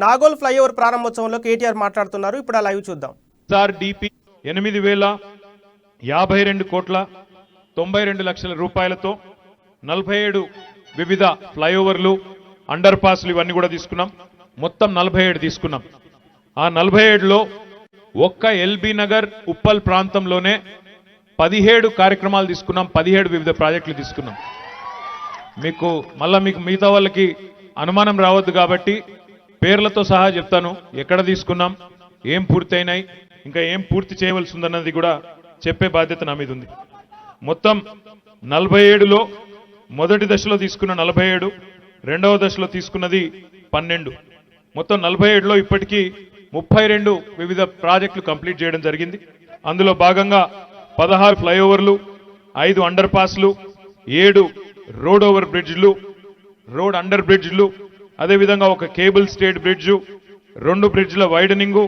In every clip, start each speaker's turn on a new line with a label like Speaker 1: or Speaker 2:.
Speaker 1: Nagole flyover ప్రారంభోత్సవంలో KTR మాట్లాడుతున్నారు. ఇప్పుడు ఆ లైవ్ చూద్దాం.
Speaker 2: డిపి 8,052,92 రూపాయలతో 47 వివిధ ఫ్లైఓవర్లు అండర్ పాస్లు ఇవన్నీ కూడా తీసుకున్నాం. మొత్తం 47 తీసుకున్నాం. ఆ 47లో ఒక్క ఎల్బీ నగర్ ఉప్పల్ ప్రాంతంలోనే 17 కార్యక్రమాలు తీసుకున్నాం. 17 వివిధ ప్రాజెక్టులు తీసుకున్నాం. మీకు మిగతా వాళ్ళకి అనుమానం రావద్దు కాబట్టి పేర్లతో సహా చెప్తాను. ఎక్కడ తీసుకున్నాం, ఏం పూర్తయినాయి, ఇంకా ఏం పూర్తి చేయవలసి ఉందన్నది కూడా చెప్పే బాధ్యత నా మీద ఉంది. మొత్తం 47లో మొదటి దశలో తీసుకున్న 47, రెండవ దశలో తీసుకున్నది 12. మొత్తం 47లో ఇప్పటికీ 32 వివిధ ప్రాజెక్టులు కంప్లీట్ చేయడం జరిగింది. అందులో భాగంగా 16 ఫ్లైఓవర్లు, 5 అండర్ పాస్లు, 7 రోడ్ ఓవర్ బ్రిడ్జ్లు, రోడ్ అండర్ బ్రిడ్జ్లు, అదేవిధంగా ఒక కేబుల్ స్టేట్ బ్రిడ్జు, 2 బ్రిడ్జ్ల వైడనింగు,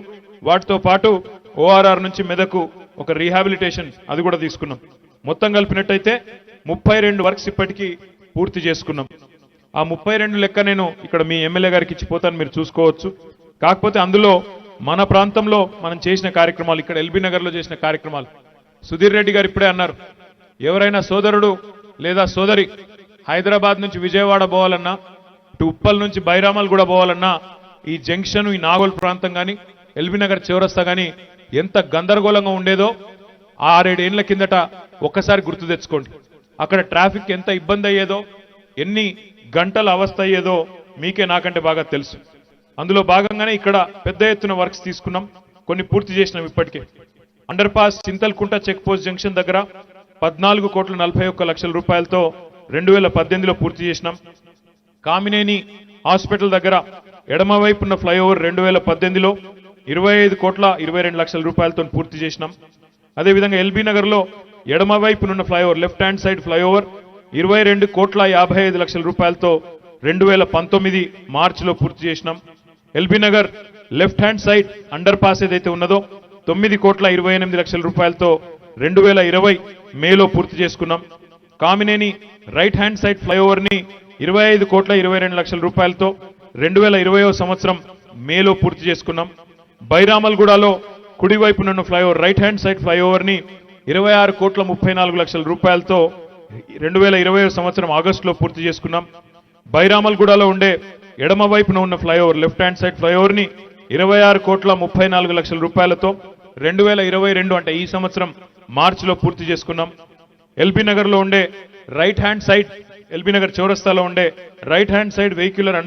Speaker 2: వాటితో పాటు ఓఆర్ఆర్ నుంచి మెదకు ఒక రీహాబిలిటేషన్ అది కూడా తీసుకున్నాం. మొత్తం కలిపినట్టయితే 32 వర్క్స్ ఇప్పటికీ పూర్తి చేసుకున్నాం. ఆ 32 లెక్క నేను ఇక్కడ మీ ఎమ్మెల్యే గారికి ఇచ్చిపోతాను, మీరు చూసుకోవచ్చు. కాకపోతే అందులో మన ప్రాంతంలో మనం చేసిన కార్యక్రమాలు, ఇక్కడ ఎల్బీ నగర్లో చేసిన కార్యక్రమాలు, సుధీర్ రెడ్డి గారు ఇప్పుడే అన్నారు, ఎవరైనా సోదరుడు లేదా సోదరి హైదరాబాద్ నుంచి విజయవాడ పోవాలన్నా, ఇటు ఉప్పల్ నుంచి బైరామల్ కూడా పోవాలన్నా ఈ జంక్షన్, ఈ నాగోల్ ప్రాంతం కానీ ఎల్బీ నగర్ చౌరస్తా కానీ ఎంత గందరగోళంగా ఉండేదో 6-7 ఏళ్ల కిందట ఒక్కసారి గుర్తు తెచ్చుకోండి. అక్కడ ట్రాఫిక్ ఎంత ఇబ్బంది అయ్యేదో, ఎన్ని గంటల అవస్థ అయ్యేదో మీకే నాకంటే బాగా తెలుసు. అందులో భాగంగానే ఇక్కడ పెద్ద ఎత్తున వర్క్స్ తీసుకున్నాం. కొన్ని పూర్తి చేసినాం ఇప్పటికే. Underpass Chintalkunta check post junction దగ్గర 14,41,00,000 రూపాయలతో 2018లో పూర్తి చేసినాం. కామినేని హాస్పిటల్ దగ్గర ఎడమవైపు ఉన్న ఫ్లైఓవర్ 2018లో 25,22,00,000 రూపాయలతో పూర్తి చేసినాం. అదేవిధంగా ఎల్బీ నగర్లో ఎడమవైపునున్న flyover, left hand side flyover 22,55,00,000 రూపాయలతో 2019 మార్చిలో పూర్తి చేసినాం. LB Nagar left hand side underpass ఏదైతే ఉన్నదో 9,28,00,000 రూపాయలతో 2020 మేలో పూర్తి చేసుకున్నాం. Kamineni right hand side flyover ని 25,22,00,000 రూపాయలతో 2020 సంవత్సరం మేలో పూర్తి చేసుకున్నాం. బైరామల్గూడలో కుడివైపునున్న flyover, right hand side flyover ని 26,34,00,000 రూపాయలతో 2020 సంవత్సరం ఆగస్టులో పూర్తి చేసుకున్నాం. బైరామల్గూడలో ఉండే ఎడమ వైపున ఉన్న flyover, left hand side flyover ని 26,34,00,000 రూపాయలతో 2022 అంటే ఈ సంవత్సరం మార్చిలో పూర్తి చేసుకున్నాం. ఎల్బీ నగర్ లో ఉండే right hand side, LB Nagar చౌరస్తాలో ఉండే right hand side vehicular under